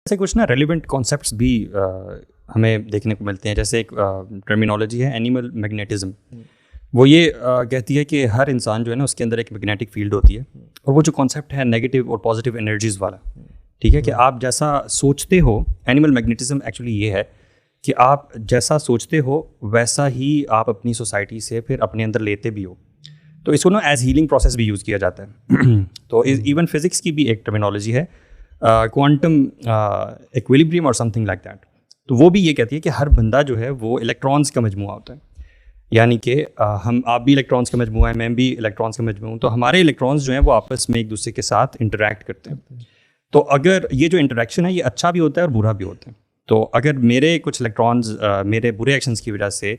سے کچھ نا ریلیونٹ کانسیپٹس بھی ہمیں دیکھنے کو ملتے ہیں. جیسے ایک ٹرمینالوجی ہے اینیمل میگنیٹزم. وہ یہ کہتی ہے کہ ہر انسان جو ہے نا اس کے اندر ایک میگنیٹک فیلڈ ہوتی ہے, اور وہ جو کانسیپٹ ہے نیگیٹو اور پازیٹیو انرجیز والا, ٹھیک ہے, کہ آپ جیسا سوچتے ہو. اینیمل میگنیٹزم ایکچولی یہ ہے کہ آپ جیسا سوچتے ہو ویسا ہی آپ اپنی سوسائٹی سے پھر اپنے اندر لیتے بھی ہو. تو اس کو نا ایز ہیلنگ پروسیس بھی یوز کیا جاتا ہے. تو ایون فزکس کی بھی ایک ٹرمینالوجی ہے کوانٹم ایکویلیبریم اور سم تھنگ لائک دیٹ. تو وہ بھی یہ کہتی ہے کہ ہر بندہ جو ہے وہ الیکٹرانس کا مجموعہ ہوتا ہے. یعنی کہ آپ بھی الیکٹرانس کا مجموعہ ہیں, میں بھی الیکٹرانس کا مجموعہ ہوں. تو ہمارے الیکٹرانس جو ہیں وہ آپس میں ایک دوسرے کے ساتھ انٹریکٹ کرتے ہیں. تو اگر یہ جو انٹریکشن ہے یہ اچھا بھی ہوتا ہے اور برا بھی ہوتا ہے. تو اگر میرے کچھ الیکٹرانز میرے برے ایکشنز کی وجہ سے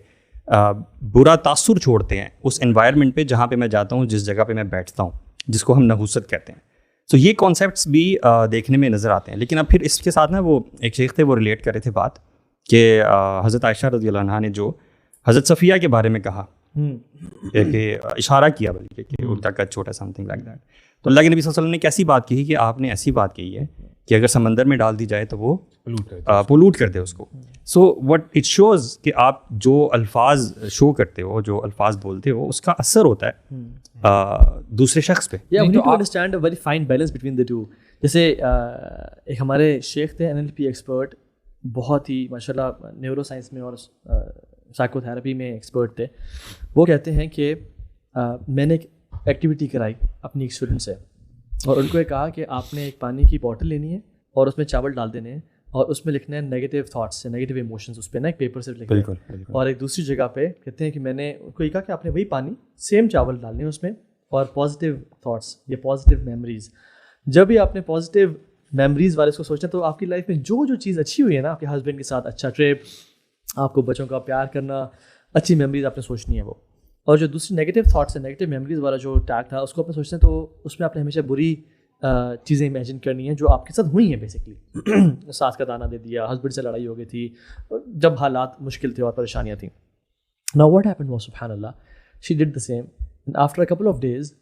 برا تاثر چھوڑتے ہیں اس انوائرمنٹ پہ جہاں پہ میں جاتا ہوں, جس جگہ پہ میں بیٹھتا ہوں, جس کو ہم نحوست کہتے ہیں. تو یہ کانسیپٹس بھی دیکھنے میں نظر آتے ہیں. لیکن اب پھر اس کے ساتھ نا وہ ایک شیخ تھے, وہ ریلیٹ کر رہے تھے بات کہ حضرت عائشہ رضی اللہ عنہا نے جو حضرت صفیہ کے بارے میں کہا کہ اشارہ کیا بلکہ کہ ان کا قد چھوٹا سم تھنگ لائک دیٹ. تو اللہ کے نبی صلی اللہ علیہ وسلم نے کیسی بات کہی کہ آپ نے ایسی بات کہی ہے کہ اگر سمندر میں ڈال دی جائے تو وہ پولوٹ کر دے اس کو. سو وٹ اٹ شوز کہ آپ جو الفاظ شو کرتے ہو, جو الفاظ بولتے ہو, اس کا اثر ہوتا ہے دوسرے شخص پہ. Yeah, we need to understand a very fine balance between the two. جیسے ایک ہمارے شیخ تھے NLP ایکسپرٹ, بہت ہی ماشاء اللہ نیورو سائنس میں اور سائیکو تھراپی میں ایکسپرٹ تھے. وہ کہتے ہیں کہ میں نے ایک ایکٹیویٹی کرائی اپنی ایک اسٹوڈنٹ سے, اور ان کو یہ کہا کہ آپ نے ایک پانی کی بوٹل لینی ہے اور اس میں چاول ڈال دینے ہیں اور اس میں لکھنا ہے نیگیٹو تھاٹس سے, نیگیٹو ایموشنز, اس پہ نا ایک پیپر سے لکھنا ہے. اور ایک دوسری جگہ پہ کہتے ہیں کہ میں نے ان کو یہ کہا کہ آپ نے وہی پانی سیم چاول ڈالنے ہیں اس میں, اور پازیٹیو تھاٹس یا پازیٹیو میموریز. جب بھی آپ نے پازیٹیو میموریز والے اس کو سوچنا, تو آپ کی لائف میں جو چیز اچھی ہوئی ہے نا, آپ کے ہسبینڈ کے ساتھ اچھا ٹرپ, آپ کو بچوں کا پیار کرنا, اچھی میموریز آپ نے سوچنی ہے وہ. اور جو دوسری نیگیٹو تھاٹس ہے, نیگیٹو میموریز والا جو ٹیگ تھا, اس کو آپ نے سوچنا ہے تو اس میں آپ نے ہمیشہ بری چیزیں امیجن کرنی ہیں جو آپ کے ساتھ ہوئی ہیں. بیسکلی سانس کا دانہ دے دیا, ہسبینڈ سے لڑائی ہو گئی تھی, جب حالات مشکل تھے اور پریشانیاں تھیں. Now what happened was, سبحان اللہ, she did the same. And after a couple of days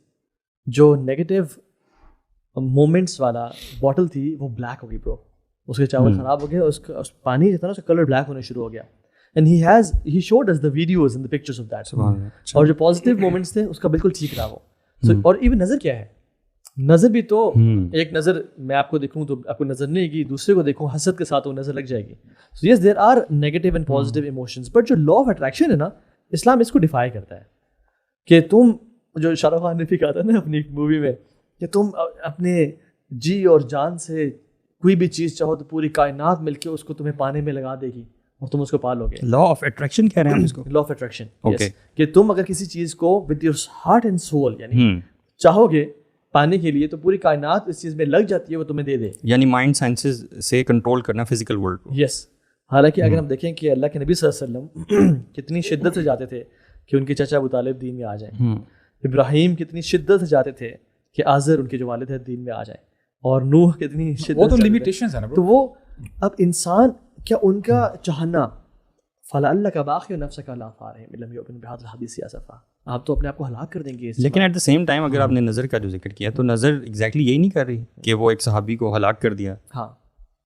جو نیگیٹو مومنٹس والا بوٹل تھی وہ بلیک ہو گئی برو. اس کے چاول خراب ہو گئے, اس کا پانی جتنا اس کا کلر بلیک ہونے شروع ہو گیا. And he showed us the videos and the pictures of that. اور جو پازیٹیو مومنٹس تھے اس کا بالکل ٹھیک رہا وہ. اور ایون نظر کیا ہے, نظر بھی تو ایک نظر میں آپ کو دیکھوں تو آپ کو نظر نہیں آئے گی, دوسرے کو دیکھوں حسد کے ساتھ وہ نظر لگ جائے گی. So yes, there are negative and positive emotions, but جو law of attraction ہے نا, اسلام اس کو ڈیفائی کرتا ہے کہ تم, جو شاہ رخ خان نے بھی کہا تھا نا اپنی مووی میں, کہ تم اپنے جی اور جان سے کوئی بھی چیز چاہو تو پوری کائنات مل کے اس کو تمہیں پانے میں لگا دے گی اور تم اس کو پالو گے. لا آف اٹریکشن کہہ رہے ہیں ہم اس کو. لا آف اٹریکشن, کہ تم اگر کسی چیز کو with your heart and civil یعنی چاہو گے پانے کے لیے تو پوری کائنات اس چیز میں لگ جاتی ہے, وہ تمہیں دے دے. یعنی مائنڈ سائنسز سے کنٹرول کرنا فزیکل ورلڈ کو. یس. حالانکہ اگر ہم دیکھیں کہ اللہ کے نبی صلی اللہ علیہ وسلم کتنی شدت سے جاتے تھے کہ ان کے چچا ابو طالب دین میں آ جائیں, ابراہیم کتنی شدت سے جاتے تھے کہ آزر ان کے جو والد ہیں دین میں آ جائیں, اور نوح کتنی شدت. وہ تو لیمیٹیشنز ہیں نا. تو وہ اب انسان کیا ان کا چاہنا فَلَعَلَّكَ بَاخِعٌ نَفْسَكَ عَلَىٰ آثَارِهِمْ إِن لَّمْ يُؤْمِنُوا بِهَٰذَا الْحَدِيثِ أَسَفًا. آپ تو اپنے آپ کو ہلاک کر دیں گے. لیکن ایٹ دا سیم ٹائم اگر آپ نے نظر کا جو ذکر کیا تو نظر ایگزیکٹلی یہی نہیں کر رہی کہ وہ ایک صحابی کو ہلاک کر دیا. ہاں,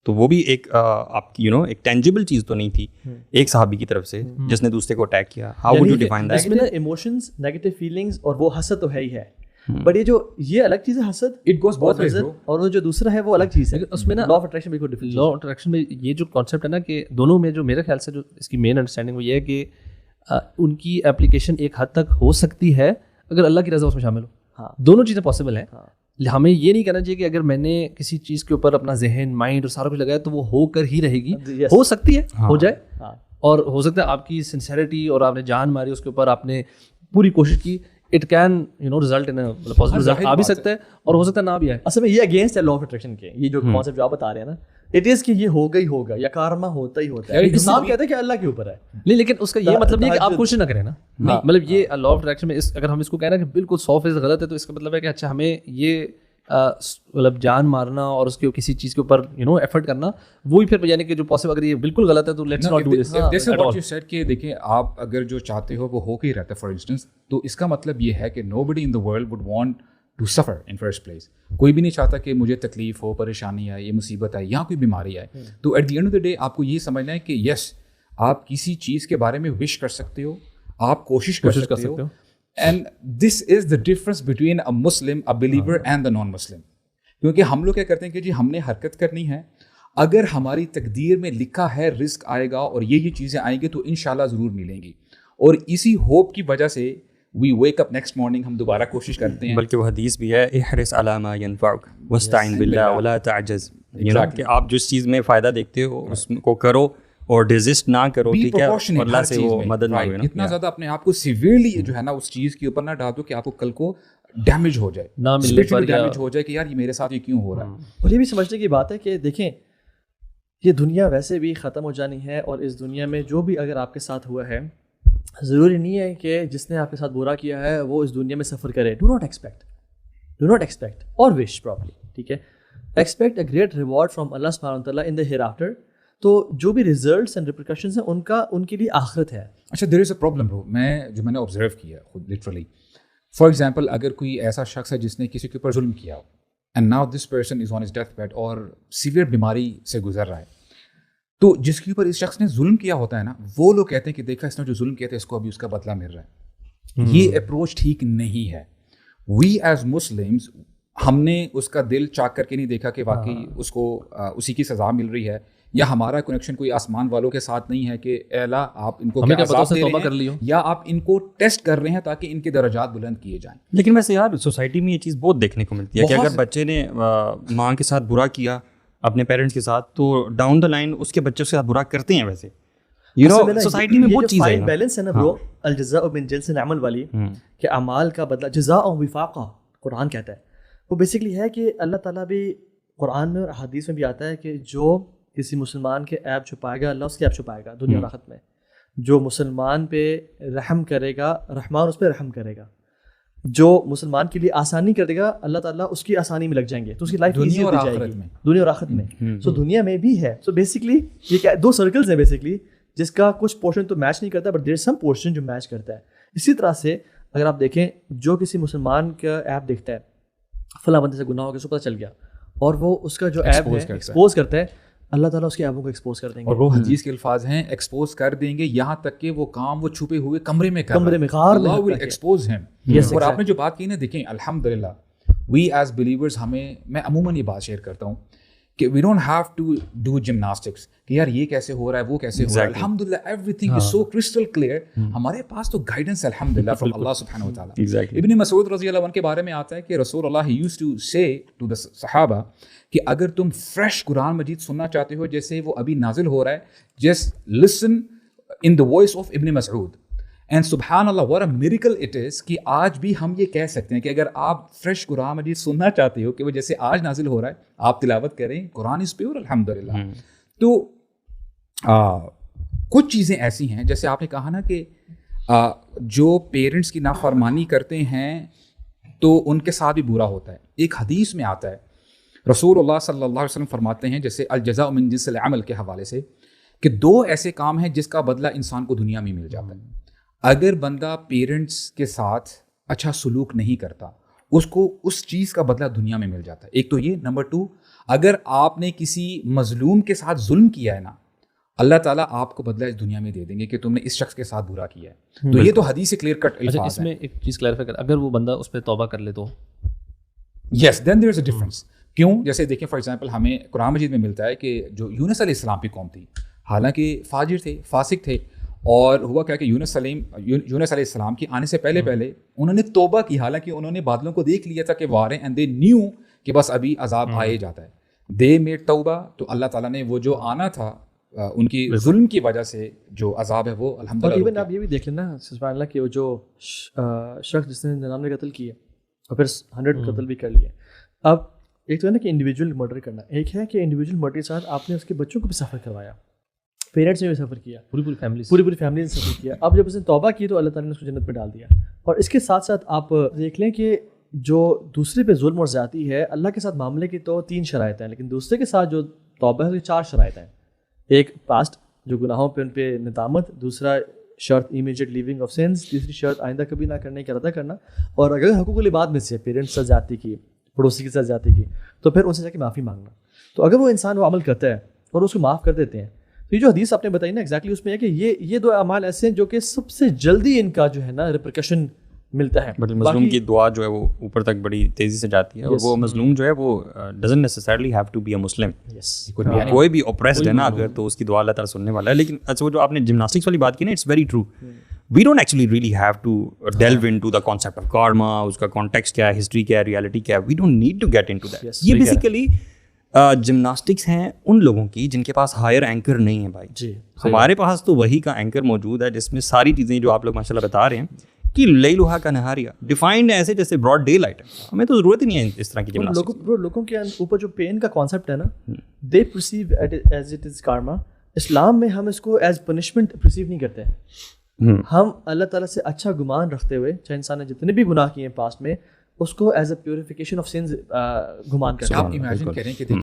تو وہ بھی ایک آپ کی ایک ٹینجیبل چیز تو نہیں تھی ایک صحابی کی طرف سے جس نے دوسرے کو اٹیک کیا. How would you define that? اس میں نا ایموشنز, نیگیٹو فیلنگز, اور وہ حسد تو ہے ہی ہے, بٹ یہ الگ چیز ہے حسد, اٹ گوز بوتھ ویز, اور وہ جو دوسرا ہے وہ الگ چیز ہے. اس میں نا لا آف اٹریکشن بالکل ڈفرنٹ. لا آف اٹریکشن میں یہ جو کانسیپٹ ہے نا کہ دونوں میں جو میرے خیال سے جو اس کی مین انڈرسٹینڈنگ وہ یہ ہے کہ ان کی اپلیکیشن ایک حد تک ہو سکتی ہے اگر اللہ کی رضا اس میں شامل ہو. ہاں, دونوں چیزیں پاسبل ہیں. ہمیں یہ نہیں کہنا چاہیے کہ اگر میں نے کسی چیز کے اوپر اپنا ذہن, مائنڈ اور سارا کچھ لگایا تو وہ ہو کر ہی رہے گی. ہو سکتی ہے ہو جائے, اور ہو سکتا ہے آپ کی سنسیئرٹی اور آپ نے جان ماری اس کے اوپر, آپ نے پوری کوشش کی, it can result in positive result آ بھی سکتا ہے اور ہو سکتا ہے نہ بھی آئے. اصل میں یہ اگینسٹ ہے لا آف اٹریکشن کے. یہ جو کانسیپٹ جو آپ بتا رہے ہیں نا, اٹ از کہ یہ ہوگا ہی ہوگا یا کارما ہوتا ہی ہوتا ہے. اسلام کہتا ہے کہ اللہ کے اوپر ہے. نہیں, لیکن اس کا یہ مطلب نہیں ہے کہ آپ کوشش نہ کریں نا. مطلب یہ لا آف اٹریکشن میں اگر ہم اس کو کہنا کہ بالکل 100% غلط ہے تو اس کا مطلب ہے کہ اچھا ہمیں یہ مطلب جان مارنا اور اس کے کسی چیز کے اوپر ایفرٹ کرنا وہی پھر یعنی کہ جو پاسبل, اگر یہ بالکل غلط ہے تو لیٹس ناٹ ڈو دس. جیسے واٹ یو سیڈ کہ دیکھیں آپ اگر جو چاہتے ہو وہ ہو کے ہی رہتا ہے. فار انسٹنس تو اس کا مطلب یہ ہے کہ nobody in the world would want to suffer in first place. کوئی بھی نہیں چاہتا کہ مجھے تکلیف ہو, پریشانی آئے, یہ مصیبت آئے یا کوئی بیماری آئے. تو at the end of the day آپ کو یہ سمجھنا ہے کہ یس آپ کسی چیز کے بارے میں وش کر سکتے ہو, آپ کوشش کر سکتے ہو. And this is the difference between a Muslim, a believer and the non Muslim. کیونکہ ہم لوگ کیا کرتے ہیں کہ جی ہم نے حرکت کرنی ہے, اگر ہماری تقدیر میں لکھا ہے رزق آئے گا اور یہ چیزیں آئیں گی تو انشاءاللہ ضرور ملیں گی, اور اسی ہوپ کی وجہ سے وی ویک اپ نیکسٹ مارننگ, ہم دوبارہ کوشش کرتے ہیں. بلکہ وہ حدیث بھی ہے احرص علی ما ینفعک واستعن باللہ ولا تعجز, کہ آپ جس چیز میں فائدہ دیکھتے ہو اس کو کرو اور ڈیزسٹ نہ کرو, ٹھیک ہے, اللہ سے وہ مدد مانگو. اتنا زیادہ اپنے آپ کو سیویئرلی جو ہے نا اس چیز کے اوپر نہ ڈال دو کہ آپ کو کل کو ڈیمیج ہو جائے, نہ ملنے پر ڈیمیج ہو جائے کہ یار یہ میرے ساتھ یہ کیوں ہو رہا ہے. اور یہ بھی سمجھنے کی بات ہے کہ دیکھیں یہ دنیا ویسے بھی ختم ہو جانی ہے, اور اس دنیا میں جو بھی اگر آپ کے ساتھ ہوا ہے ضروری نہیں ہے کہ جس نے آپ کے ساتھ برا کیا ہے وہ اس دنیا میں سفر کرے. ڈو ناٹ ایکسپیکٹ اور وش پراپرلی, ٹھیک ہے, expect a great reward from اللہ سبحانہ و تعالیٰ ان دا ہیئر آفٹر. تو جو بھی ریزلٹس اینڈ ریپریکاشنز ہیں ان کے لیے آخرت ہے. اچھا دیر از اے پرابلم برو, میں نے آبزرو کیا خود لٹرلی. فار ایگزامپل اگر کوئی ایسا شخص ہے جس نے کسی کے اوپر ظلم کیا ہو and now this person is on his death bed اور سیویئر بیماری سے گزر رہا ہے, تو جس کے اوپر اس شخص نے ظلم کیا ہوتا ہے نا, وہ لوگ کہتے ہیں کہ دیکھا اس نے جو ظلم کیا تھا اس کو ابھی اس کا بدلہ مل رہا ہے. یہ اپروچ ٹھیک نہیں ہے. وی ایز مسلمس ہم نے اس کا دل چاک کر کے نہیں دیکھا کہ واقعی اس کو اسی کی سزا مل رہی ہے, یا ہمارا کنیکشن کوئی آسمان والوں کے ساتھ نہیں ہے کہ اے اللہ آپ ان کو کیا عذاب دے رہے ہیں یا آپ ان کو ٹیسٹ کر رہے ہیں تاکہ ان کے درجات بلند کیے جائیں. لیکن ویسے یار سوسائٹی میں یہ چیز بہت دیکھنے کو ملتی ہے کہ اگر بچے نے ماں کے ساتھ برا کیا اپنے پیرنٹس کے ساتھ, تو ڈاؤن دا لائن اس کے بچوں کے ساتھ برا کرتے ہیں. ویسے سوسائٹی میں بہت چیز ہے, بیلنس ہے نا برو, الجزاء من جنس العمل والی, کہ اعمال کا بدلہ جزاء وفاقا قرآن کہتا ہے. وہ بیسکلی ہے کہ اللہ تعالیٰ بھی قرآن میں اور حدیث میں بھی آتا ہے کہ جو کسی مسلمان کے عیب چھپائے گا اللہ اس کے عیب چھپائے گا دنیا اور آخرت میں. جو مسلمان پہ رحم کرے گا رحمان اس پہ رحم کرے گا, جو مسلمان کے لیے آسانی کر دے گا اللہ تعالیٰ اس کی آسانی میں لگ جائیں گے, تو اس کی لائف ایزی ہوتی جائے گی دنیا اور آخرت میں. سو دنیا میں بھی ہے. سو بیسکلی یہ کیا دو سرکلز ہیں بیسکلی, جس کا کچھ پورشن تو میچ نہیں کرتا but there is some portion جو میچ کرتا ہے. اسی طرح سے اگر آپ دیکھیں جو کسی مسلمان کا ایپ دیکھتا ہے فلاں بندے سے گناہ ہو گیا, اس کو پتہ چل گیا, اور وہ اس کا جو ایپ ہے ایکسپوز کرتا ہے, اللہ تعالیٰ اس کے ایپوں کو ایکسپوز کر دیں گے. اور وہ حدیث کے الفاظ ہیں ایکسپوز کر دیں گے یہاں تک کہ وہ کام وہ چھپے ہوئے کمرے میں اللہ ول ایکسپوز ہم. اور آپ نے جو بات کی نا, دیکھیں الحمدللہ وی ایز بلیورز ہمیں, میں عموماً یہ بات شیئر کرتا ہوں کہ we don't have to do gymnastics کہ یار یہ کیسے ہو رہا ہے وہ کیسے ہو رہا ہے. الحمدللہ every thing is so crystal clear. ہمارے پاس تو گائیڈنس الحمدللہ فرام اللہ سبحانہ و تعالیٰ. ابن مسعود رضی اللہ عنہ کے بارے میں آتا ہے کہ رسول اللہ یوزڈ ٹو سے ٹو دا صحابہ کہ اگر تم فریش قرآن مجید سننا چاہتے ہو جیسے وہ ابھی نازل ہو رہا ہے, just listen in the voice of ابن مسعود. اینڈ سبحان اللہ what a miracle it is کہ آج بھی ہم یہ کہہ سکتے ہیں کہ اگر آپ فریش قرآن مجید سننا چاہتے ہو کہ وہ جیسے آج نازل ہو رہا ہے آپ تلاوت کریں, قرآن از پیور الحمدللہ. تو کچھ چیزیں ایسی ہیں جیسے آپ نے کہا نا کہ جو پیرنٹس کی نافرمانی کرتے ہیں تو ان کے ساتھ بھی برا ہوتا ہے. ایک حدیث میں آتا ہے رسول اللہ صلی اللہ علیہ وسلم فرماتے ہیں جیسے الجزاء من جنس العمل کے حوالے سے کہ دو ایسے کام ہیں جس کا بدلہ انسان کو دنیا میں مل جاتا ہے. اگر بندہ پیرنٹس کے ساتھ اچھا سلوک نہیں کرتا اس کو اس چیز کا بدلہ دنیا میں مل جاتا ہے. ایک تو یہ. نمبر 2, اگر آپ نے کسی مظلوم کے ساتھ ظلم کیا ہے نا, اللہ تعالیٰ آپ کو بدلہ اس دنیا میں دے دیں گے کہ تم نے اس شخص کے ساتھ برا کیا ہے. تو یہ تو حدیث سے کلیئر کٹ الفاظ ہیں. اس میں ایک چیز کلیئرفائی کر, اگر وہ بندہ اس پہ توبہ کر لے تو یس دین دیر از اے ڈفرنس. کیوں؟ جیسے دیکھیں فار ایگزامپل ہمیں قرآن مجید میں ملتا ہے کہ جو یونس علیہ السلام کی قوم تھی, حالانکہ فاجر تھے, فاسق تھے, اور ہوا کیا کہ یونس علیہ السلام کی آنے سے پہلے انہوں نے توبہ کی, حالانکہ انہوں نے بادلوں کو دیکھ لیا تھا کہ وہ آ رہے ہیں, اینڈ دے نیو کہ بس ابھی عذاب آئے جاتا ہے. دے میڈ توبہ, تو اللہ تعالیٰ نے وہ جو آنا تھا ان کی ظلم کی وجہ سے جو عذاب ہے وہ الحمدللہ. اور ایون آپ یہ بھی دیکھ لینا سبحان اللہ کہ وہ جو شخص جس نے 99 قتل کیے اور پھر 100 قتل بھی کر لیے. اب ایک تو ہے نا کہ انڈیویجول مرڈر کرنا, ایک ہے کہ انڈیویجول مرڈر کے ساتھ آپ نے اس کے بچوں کو بھی سفر کروایا, پیرنٹس نے بھی سفر کیا, پوری فیملی نے سفر کیا. اب جب اس نے توبہ کی تو اللہ تعالیٰ نے اس کو جنت میں ڈال دیا. اور اس کے ساتھ ساتھ آپ دیکھ لیں کہ جو دوسرے پہ ظلم اور زیادتی ہے, اللہ کے ساتھ معاملے کی تو 3 شرائط ہیں, لیکن دوسرے کے ساتھ جو توبہ ہے 4 شرائط ہیں. ایک پاسٹ جو گناہوں پہ ان پہ ندامت, دوسرا شرط امیجیٹ لیونگ آف سینس, تیسری شرط آئندہ کبھی نہ کرنے کا ارادہ کرنا, اور اگر حقوق العباد میں سے پیرنٹس کے ساتھ زیادتی کی, پڑوسی کے ساتھ زیادتی کی, تو پھر ان سے جا کے معافی مانگنا. تو اگر وہ انسان وہ عمل کرتا ہے اور اس کو معاف کر دیتے ہیں, تو یہ جو حدیث آپ نے بتائی نا ایگزیکٹلی اس میں ہے کہ یہ دو اعمال ایسے ہیں جو کہ سب سے جلدی ان کا جو ہے نا ریپرکشن ملتا ہے. مظلوم کی دعا جو ہے وہ اوپر تک بڑی تیزی سے جاتی ہے, اور وہ مظلوم جو ہے وہ doesn't necessarily have to be a Muslim, کوئی بھی اوپریسڈ ہے نا اگر, تو اس کی دعا اللہ تعالیٰ سننے والا ہے. لیکن اچھا وہ جو آپ نے جمناسٹکس والی بات کی نا, it's very true. We don't actually really have to delve into the concept of karma, اس کا کانٹیکسٹ کیا ہے, ہسٹری کیا ہے, ریالٹی کیا ہے. We don't need to get into that. یہ بیسیکلی جمناسٹکس ہیں ان لوگوں کی جن کے پاس ہائر اینکر نہیں ہے بھائی. جی ہمارے پاس تو وہی کا اینکر موجود ہے جس میں ساری چیزیں جو آپ لوگ ماشاء اللہ بتا رہے ہیں کہ لیلھا کا نہاریہ ڈیفائنڈ ہے ایسے جیسے براڈ ڈے لائٹ ہے. ہمیں تو ضرورت ہی نہیں ہے اس طرح کی جمناسٹکس. لوگوں کے اوپر جو پین کا کانسیپٹ ہے نا, they perceive as it is karma. اسلام میں ہم اس کو ایز پنشمنٹ پرسیو نہیں کرتے ہیں. ہم اللہ تعالیٰ سے اچھا گمان رکھتے ہوئے, چاہے انسان نے جتنے بھی گناہ کیے ہیں پاسٹ میں, اس کو as a purification of sins گمان کرتے ہیں. آپ امیجن کریں کہ